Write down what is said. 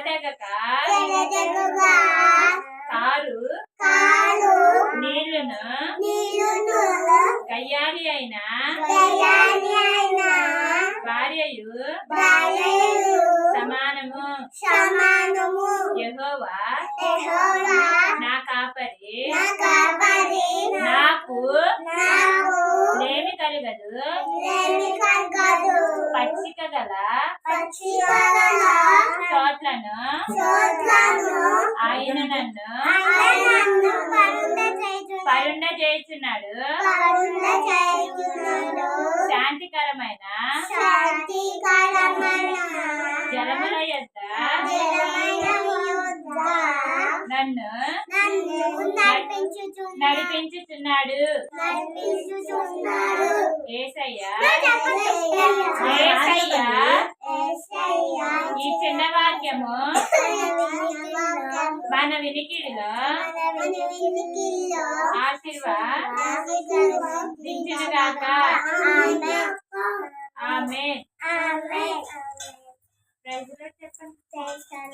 ఎడతెగక కారు నీళ్లును గయ్యాలి అయిన భార్యయు సమానము. యెహోవా నా కాపరి నాకు లేమి కలుగదు. పచ్చిక గల చోట్లను ఆయన నన్ను పరుండ చేయుచున్నాడు. శాంతికరమైన జలముల యొద్ద నన్ను నడిపించుచున్నాడు. యేసయ్యా ఈ చిన్న వాక్యము మన వినికిడిలో ఆశీర్వదించునుగాక. ఆమేన్. ప్రైజ్ లార్డ్ చెప్పండి.